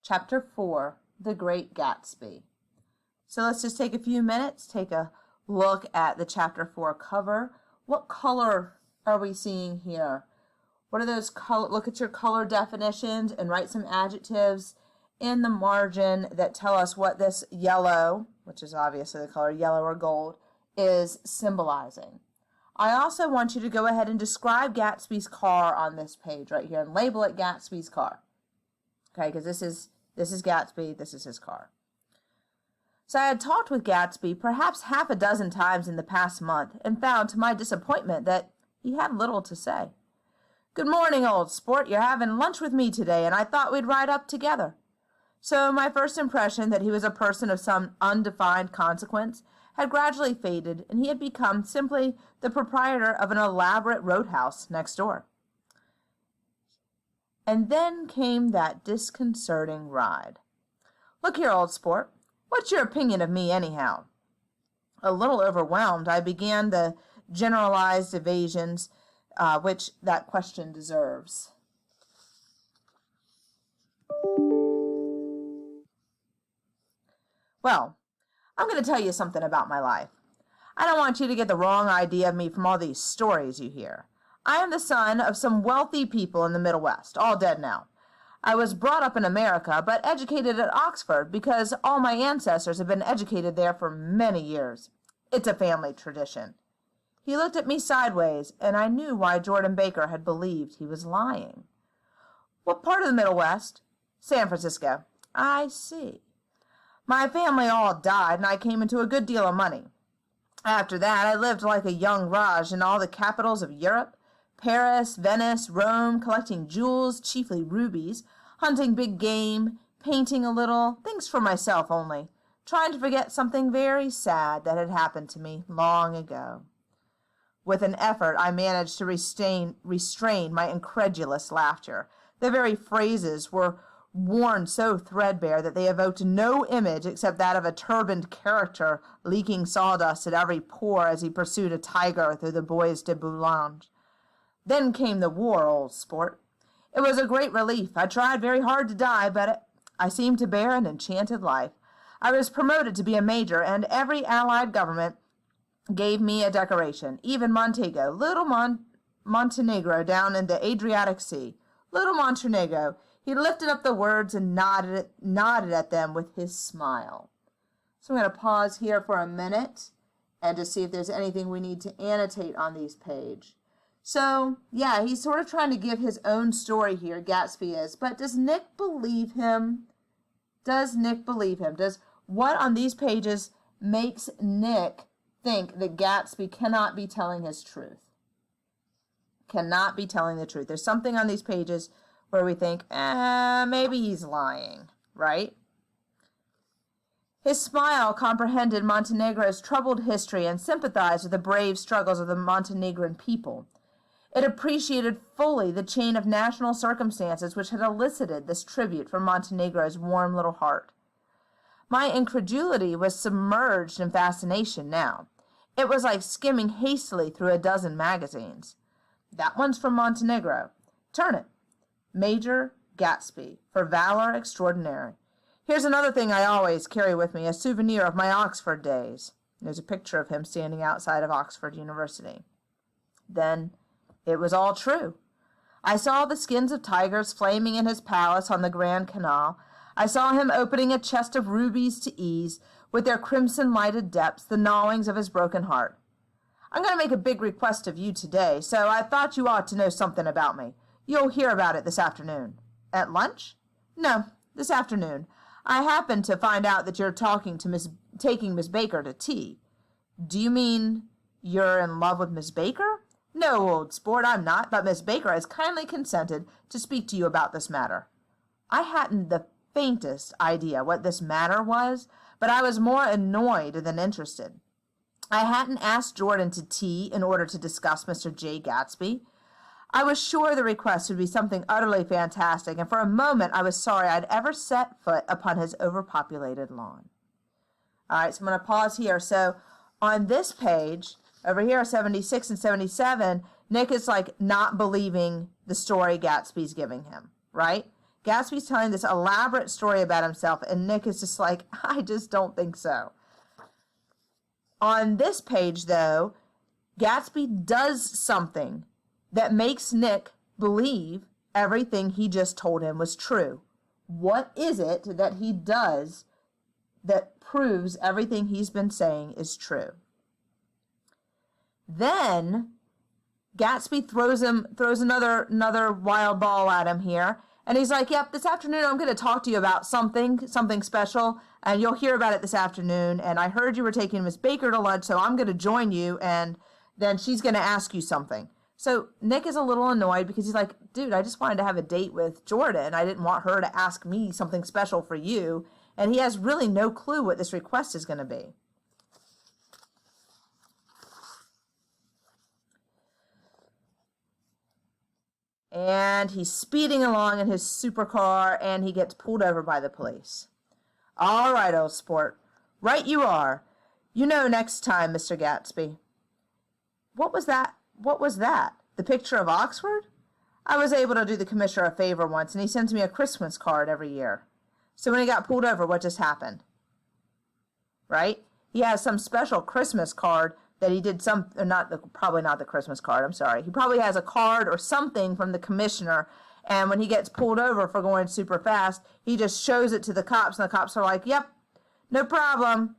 Chapter 4, The Great Gatsby. So let's just take a few minutes, take a look at the Chapter 4 cover. What color are we seeing here? What are those color? Look at your color definitions and write some adjectives in the margin that tell us what this yellow, which is obviously the color yellow or gold, is symbolizing. I also want you to go ahead and describe Gatsby's car on this page right here and label it Gatsby's car. Okay, because this is Gatsby, this is his car. So I had talked with Gatsby perhaps half a dozen times in the past month and found to my disappointment that he had little to say. "Good morning, old sport. You're having lunch with me today, and I thought we'd ride up together." So my first impression that he was a person of some undefined consequence had gradually faded, and he had become simply the proprietor of an elaborate roadhouse next door. And then came that disconcerting ride. "Look here, old sport, what's your opinion of me anyhow?" A little overwhelmed, I began the generalized evasions which that question deserves. "Well, I'm going to tell you something about my life. I don't want you to get the wrong idea of me from all these stories you hear. I am the son of some wealthy people in the Middle West, all dead now. I was brought up in America, but educated at Oxford because all my ancestors have been educated there for many years. It's a family tradition." He looked at me sideways, and I knew why Jordan Baker had believed he was lying. "What part of the Middle West?" "San Francisco." "I see. My family all died, and I came into a good deal of money. After that, I lived like a young Raj in all the capitals of Europe, Paris, Venice, Rome, collecting jewels, chiefly rubies, hunting big game, painting a little, things for myself only, trying to forget something very sad that had happened to me long ago." With an effort, I managed to restrain my incredulous laughter. The very phrases were worn so threadbare that they evoked no image except that of a turbaned character leaking sawdust at every pore as he pursued a tiger through the Bois de Boulogne. "Then came the war, old sport. It was a great relief. I tried very hard to die, but I seemed to bear an enchanted life. I was promoted to be a major, and every allied government gave me a decoration. Even Montego, little Montenegro down in the Adriatic Sea. Little Montenegro." He lifted up the words and nodded at them with his smile. So I'm going to pause here for a minute and just see if there's anything we need to annotate on these pages. So, yeah, he's sort of trying to give his own story here, Gatsby is. But does Nick believe him? Does Nick believe him? Does what on these pages makes Nick think that Gatsby cannot be telling his truth? Cannot be telling the truth. There's something on these pages where we think, maybe he's lying, right? His smile comprehended Montenegro's troubled history and sympathized with the brave struggles of the Montenegrin people. It appreciated fully the chain of national circumstances which had elicited this tribute from Montenegro's warm little heart. My incredulity was submerged in fascination now. It was like skimming hastily through a dozen magazines. "That one's from Montenegro. Turn it. Major Gatsby, for valor extraordinary. Here's another thing I always carry with me, a souvenir of my Oxford days." There's a picture of him standing outside of Oxford University. Then it was all true. I saw the skins of tigers flaming in his palace on the Grand Canal. I saw him opening a chest of rubies to ease, with their crimson-lighted depths, the gnawings of his broken heart. "I'm going to make a big request of you today, so I thought you ought to know something about me. You'll hear about it this afternoon." "At lunch?" "No, this afternoon. I happened to find out that you're taking Miss Baker to tea." "Do you mean you're in love with Miss Baker?" "No, old sport, I'm not, but Miss Baker has kindly consented to speak to you about this matter." I hadn't the faintest idea what this matter was, but I was more annoyed than interested. I hadn't asked Jordan to tea in order to discuss Mr. J. Gatsby. I was sure the request would be something utterly fantastic, and for a moment I was sorry I'd ever set foot upon his overpopulated lawn. All right, so I'm going to pause here. So on this page, over here, 76 and 77, Nick is like not believing the story Gatsby's giving him, right? Gatsby's telling this elaborate story about himself, and Nick is just like, I just don't think so. On this page, though, Gatsby does something that makes Nick believe everything he just told him was true. What is it that he does that proves everything he's been saying is true? Then Gatsby throws another wild ball at him here, and he's like, yep, this afternoon I'm going to talk to you about something special, and you'll hear about it this afternoon, and I heard you were taking Miss Baker to lunch, so I'm going to join you, and then she's going to ask you something. So Nick is a little annoyed because he's like, dude, I just wanted to have a date with Jordan. I didn't want her to ask me something special for you, and he has really no clue what this request is going to be. And he's speeding along in his supercar, and he gets pulled over by the police. All right, old sport. Right you are. You know next time, Mr. Gatsby. What was that? What was that? The picture of Oxford? I was able to do the commissioner a favor once, and he sends me a Christmas card every year. So when he got pulled over, what just happened? Right? He has some special Christmas card that he did probably not the Christmas card, I'm sorry. He probably has a card or something from the commissioner, and when he gets pulled over for going super fast, he just shows it to the cops, and the cops are like, yep, no problem.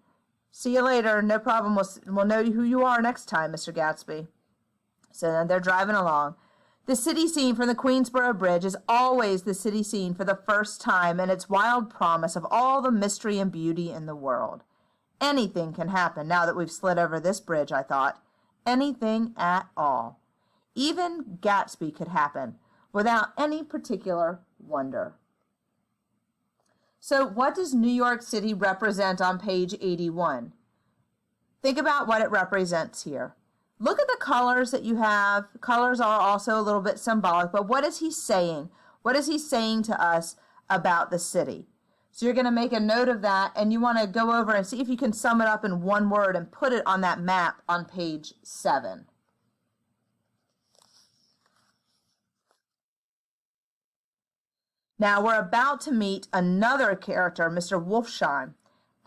See you later, no problem. We'll know who you are next time, Mr. Gatsby. So then they're driving along. The city scene from the Queensboro Bridge is always the city scene for the first time, and its wild promise of all the mystery and beauty in the world. Anything can happen now that we've slid over this bridge, I thought. Anything at all. Even Gatsby could happen without any particular wonder. So what does New York City represent on page 81? Think about what it represents here. Look at the colors that you have. Colors are also a little bit symbolic, but what is he saying? What is he saying to us about the city? So you're going to make a note of that, and you want to go over and see if you can sum it up in one word and put it on that map on page 7. Now we're about to meet another character, Mr. Wolfsheim.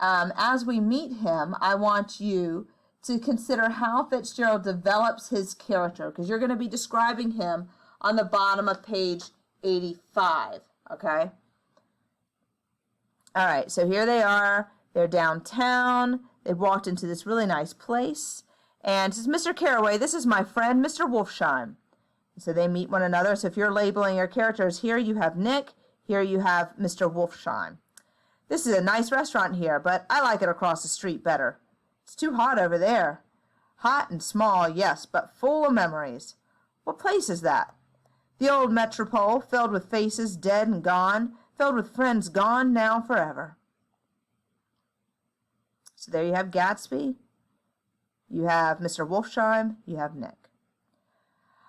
As we meet him, I want you to consider how Fitzgerald develops his character, because you're going to be describing him on the bottom of page 85, okay? All right, so here they are. They're downtown. They walked into this really nice place. And it says, Mr. Carraway, this is my friend, Mr. Wolfsheim. So they meet one another. So if you're labeling your characters, here you have Nick. Here you have Mr. Wolfsheim. This is a nice restaurant here, but I like it across the street better. It's too hot over there. Hot and small, yes, but full of memories. What place is that? The old metropole, filled with faces dead and gone, filled with friends gone now forever. So there you have Gatsby. You have Mr. Wolfsheim. You have Nick.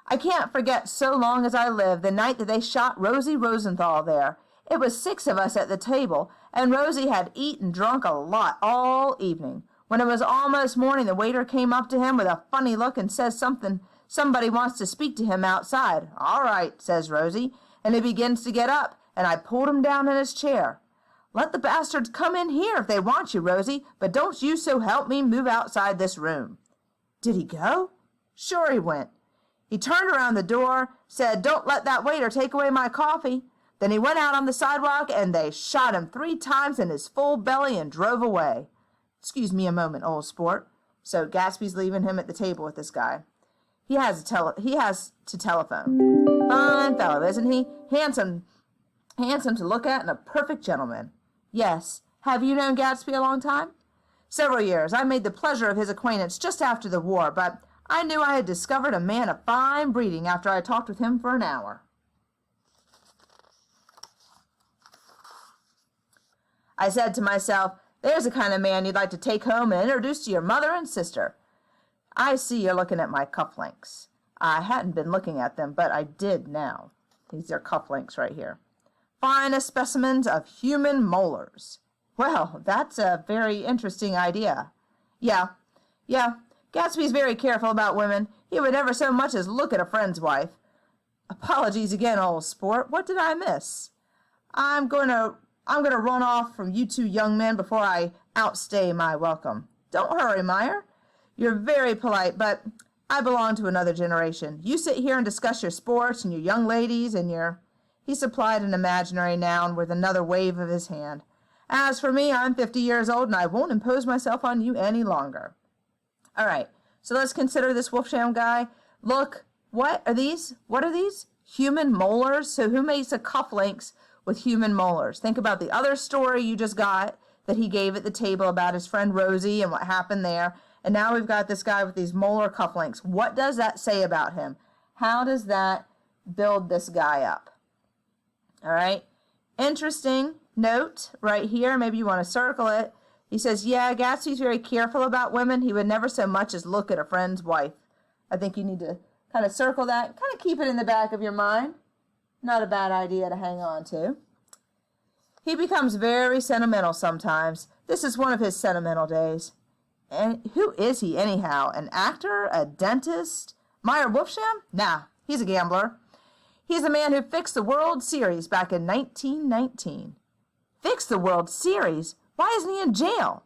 I can't forget so long as I live the night that they shot Rosie Rosenthal there. It was 6 of us at the table, and Rosie had eaten and drunk a lot all evening. When it was almost morning, the waiter came up to him with a funny look and says somebody wants to speak to him outside. All right, says Rosie, and he begins to get up, and I pulled him down in his chair. Let the bastards come in here if they want you, Rosie, but don't you so help me move outside this room. Did he go? Sure he went. He turned around the door, said, don't let that waiter take away my coffee. Then he went out on the sidewalk, and they shot him 3 times in his full belly and drove away. Excuse me a moment, old sport. So Gatsby's leaving him at the table with this guy. He has to telephone. Fine fellow, isn't he? Handsome to look at and a perfect gentleman. Yes. Have you known Gatsby a long time? Several years. I made the pleasure of his acquaintance just after the war, but I knew I had discovered a man of fine breeding after I talked with him for an hour. I said to myself, there's the kind of man you'd like to take home and introduce to your mother and sister. I see you're looking at my cufflinks. I hadn't been looking at them, but I did now. These are cufflinks right here. Finest specimens of human molars. Well, that's a very interesting idea. Yeah. Gatsby's very careful about women. He would never so much as look at a friend's wife. Apologies again, old sport. What did I miss? I'm gonna run off from you two young men before I outstay my welcome. Don't hurry, Meyer. You're very polite, but I belong to another generation. You sit here and discuss your sports and your young ladies and your... He supplied an imaginary noun with another wave of his hand. As for me, I'm 50 years old and I won't impose myself on you any longer. All right, so let's consider this Wolfsham guy. Look, what are these? What are these? Human molars? So who makes a cufflinks with human molars? Think about the other story you just got that he gave at the table about his friend Rosie and what happened there. And now we've got this guy with these molar cufflinks. What does that say about him? How does that build this guy up? All right. Interesting note right here. Maybe you want to circle it. He says, yeah, Gatsby's very careful about women. He would never so much as look at a friend's wife. I think you need to kind of circle that. Kind of keep it in the back of your mind. Not a bad idea to hang on to. He becomes very sentimental sometimes. This is one of his sentimental days. And who is he anyhow? An actor? A dentist? Meyer Wolfsham? Nah, he's a gambler. He's the man who fixed the World Series back in 1919. Fixed the World Series? Why isn't he in jail?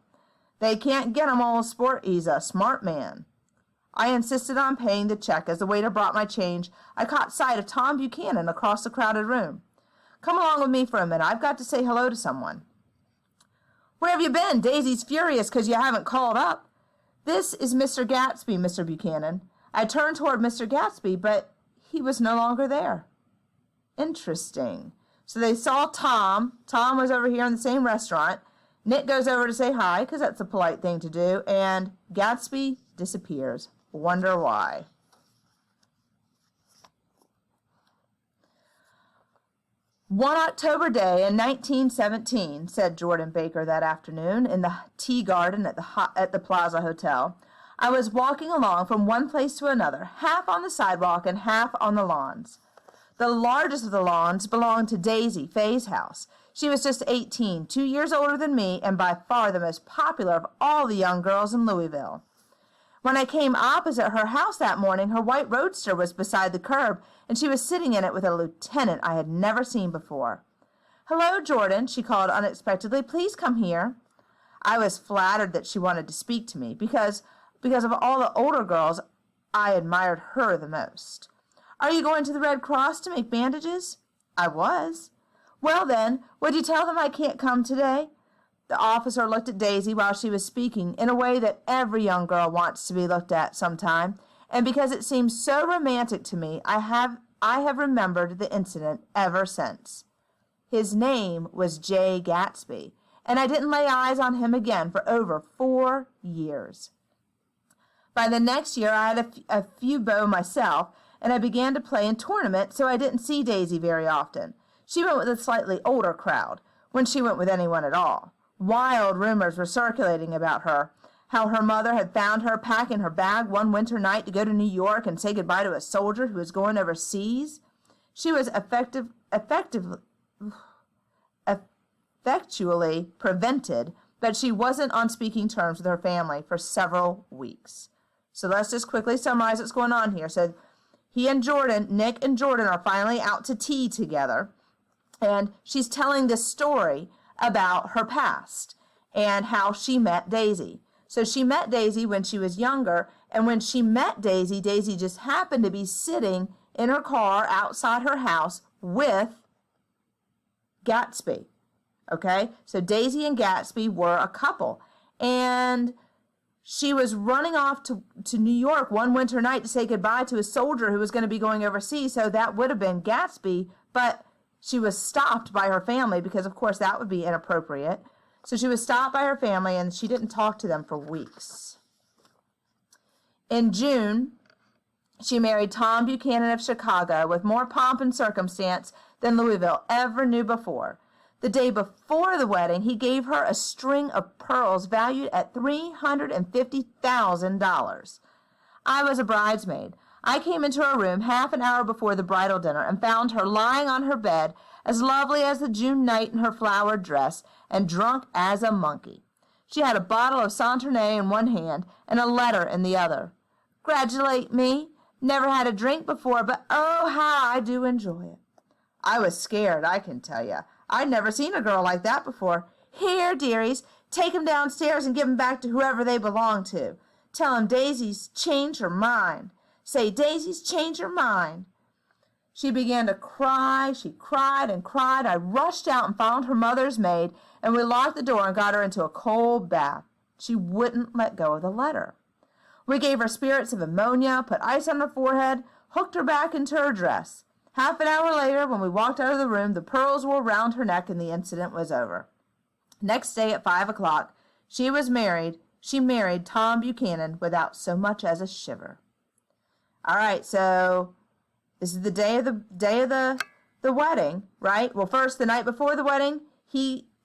They can't get him all sport. He's a smart man. I insisted on paying the check. As the waiter brought my change, I caught sight of Tom Buchanan across the crowded room. Come along with me for a minute. I've got to say hello to someone. Where have you been? Daisy's furious because you haven't called up. This is Mr. Gatsby, Mr. Buchanan. I turned toward Mr. Gatsby, but he was no longer there. Interesting. So they saw Tom. Tom was over here in the same restaurant. Nick goes over to say hi, because that's a polite thing to do, and Gatsby disappears. Wonder why. One October day in 1917, said Jordan Baker that afternoon in the tea garden at the Plaza Hotel, I was walking along from one place to another, half on the sidewalk and half on the lawns. The largest of the lawns belonged to Daisy Faye's house. She was just 18, 2 years older than me, and by far the most popular of all the young girls in Louisville. When I came opposite her house that morning, her white roadster was beside the curb, and she was sitting in it with a lieutenant I had never seen before. Hello, Jordan, she called unexpectedly. Please come here. I was flattered that she wanted to speak to me, because of all the older girls, I admired her the most. Are you going to the Red Cross to make bandages? I was. Well then, would you tell them I can't come today? The officer looked at Daisy while she was speaking in a way that every young girl wants to be looked at sometime, and because it seemed so romantic to me, I have remembered the incident ever since. His name was J. Gatsby, and I didn't lay eyes on him again for over 4 years. By the next year, I had a few beaux myself, and I began to play in tournaments, so I didn't see Daisy very often. She went with a slightly older crowd, when she went with anyone at all. Wild rumors were circulating about her, how her mother had found her packing her bag one winter night to go to New York and say goodbye to a soldier who was going overseas. She was effectually prevented, but she wasn't on speaking terms with her family for several weeks. So let's just quickly summarize what's going on here. So Nick and Jordan are finally out to tea together, and she's telling this story about her past and how she met Daisy. So she met Daisy when she was younger, and when she met Daisy, Daisy just happened to be sitting in her car outside her house with Gatsby. Okay, so Daisy and Gatsby were a couple, and she was running off to New York one winter night to say goodbye to a soldier who was going to be going overseas, so that would have been Gatsby, but she was stopped by her family because, of course, that would be inappropriate. So she was stopped by her family, and she didn't talk to them for weeks. In June, she married Tom Buchanan of Chicago with more pomp and circumstance than Louisville ever knew before. The day before the wedding, he gave her a string of pearls valued at $350,000. I was a bridesmaid. I came into her room half an hour before the bridal dinner and found her lying on her bed, as lovely as the June night in her flowered dress, and drunk as a monkey. She had a bottle of Sauternes in one hand and a letter in the other. Gratulate me. Never had a drink before, but oh, how I do enjoy it. I was scared, I can tell you. I'd never seen a girl like that before. Here, dearies, take 'em downstairs and give 'em back to whoever they belong to. Tell 'em Daisy's changed her mind. Say, Daisy's changed her mind. She began to cry. She cried and cried. I rushed out and found her mother's maid, and we locked the door and got her into a cold bath. She wouldn't let go of the letter. We gave her spirits of ammonia, put ice on her forehead, hooked her back into her dress. Half an hour later, when we walked out of the room, the pearls were round her neck and the incident was over. Next day at 5 o'clock, she married Tom Buchanan without so much as a shiver. All right, so this is the day of the wedding, right? Well, first, the night before the wedding,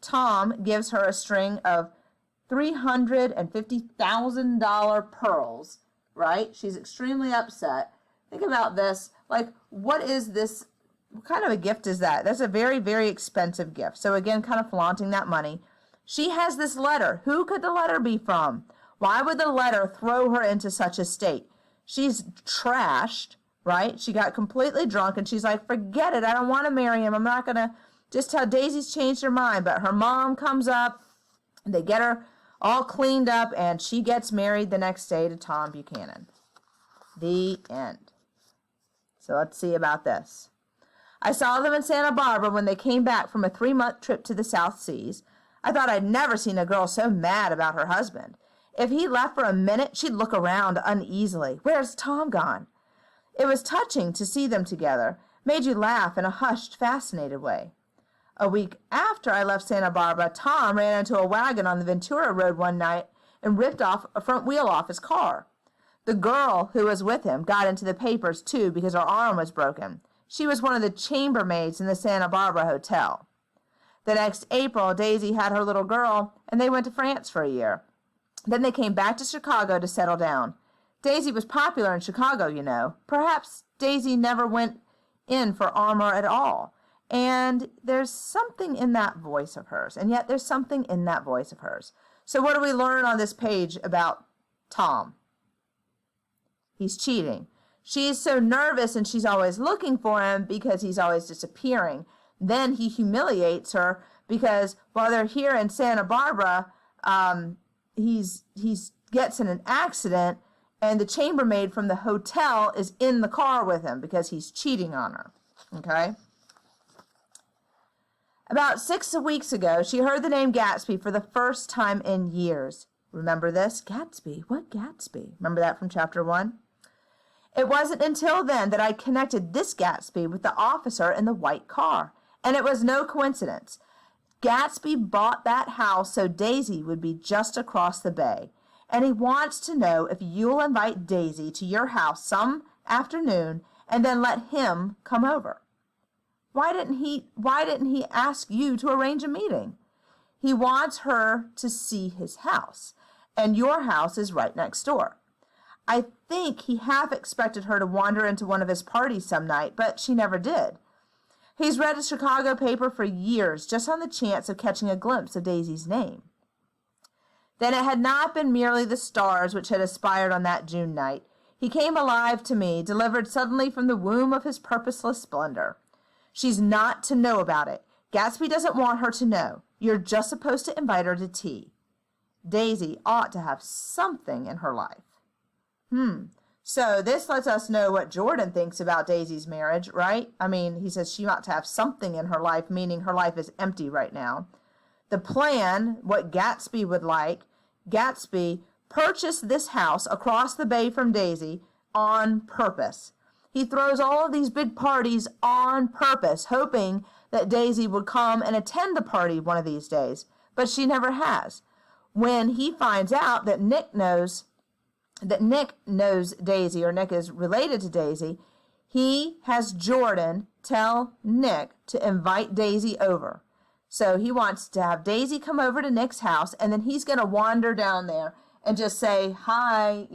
Tom gives her a string of $350,000 pearls, right? She's extremely upset. Think about this. Like, what is this? What kind of a gift is that? That's a very, very expensive gift. So again, kind of flaunting that money. She has this letter. Who could the letter be from? Why would the letter throw her into such a state? She's trashed, right? She got completely drunk and she's like, forget it. I don't want to marry him. I'm not going to just tell Daisy's changed her mind. But her mom comes up and they get her all cleaned up and she gets married the next day to Tom Buchanan. The end. So let's see about this. I saw them in Santa Barbara when they came back from a 3-month trip to the South Seas. I thought I'd never seen a girl so mad about her husband. If he left for a minute, she'd look around uneasily. Where's Tom gone? It was touching to see them together. Made you laugh in a hushed, fascinated way. A week after I left Santa Barbara, Tom ran into a wagon on the Ventura Road one night and ripped off a front wheel off his car. The girl who was with him got into the papers, too, because her arm was broken. She was one of the chambermaids in the Santa Barbara hotel. The next April, Daisy had her little girl, and they went to France for a year. Then they came back to Chicago to settle down. Daisy was popular in Chicago, you know. Perhaps Daisy never went in for armor at all. And there's something in that voice of hers. And yet there's something in that voice of hers. So what do we learn on this page about Tom? He's cheating. She's so nervous and she's always looking for him because he's always disappearing. Then he humiliates her because while they're here in Santa Barbara, he's gets in an accident and the chambermaid from the hotel is in the car with him because he's cheating on her. Okay? About 6 weeks ago, she heard the name Gatsby for the first time in years. Remember this? Gatsby. What Gatsby? Remember that from chapter 1? It wasn't until then that I connected this Gatsby with the officer in the white car. And it was no coincidence. Gatsby bought that house so Daisy would be just across the bay. And he wants to know if you'll invite Daisy to your house some afternoon and then let him come over. Why didn't he ask you to arrange a meeting? He wants her to see his house, and your house is right next door. I think he half expected her to wander into one of his parties some night, but she never did. He's read a Chicago paper for years just on the chance of catching a glimpse of Daisy's name. Then it had not been merely the stars which had aspired on that June night. He came alive to me, delivered suddenly from the womb of his purposeless splendor. She's not to know about it. Gatsby doesn't want her to know. You're just supposed to invite her to tea. Daisy ought to have something in her life. So this lets us know what Jordan thinks about Daisy's marriage, right? I mean, he says she ought to have something in her life, meaning her life is empty right now. The plan, what Gatsby would like, Gatsby purchased this house across the bay from Daisy on purpose. He throws all of these big parties on purpose, hoping that Daisy would come and attend the party one of these days, but she never has. When he finds out that Nick knows Daisy, or Nick is related to Daisy, he has Jordan tell Nick to invite Daisy over. So he wants to have Daisy come over to Nick's house, and then he's going to wander down there and just say hi,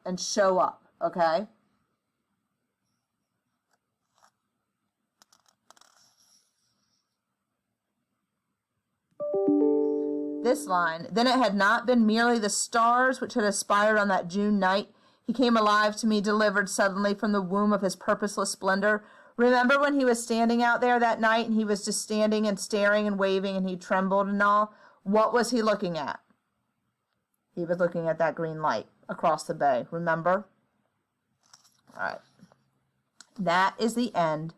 and show up, okay? This line, then it had not been merely the stars which had aspired on that June night. He came alive to me, delivered suddenly from the womb of his purposeless splendor, Remember when he was standing out there that night and he was just standing and staring and waving and he trembled and all? What was he looking at? He was looking at that green light across the bay, remember? All right. That is the end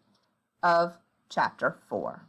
of chapter 4.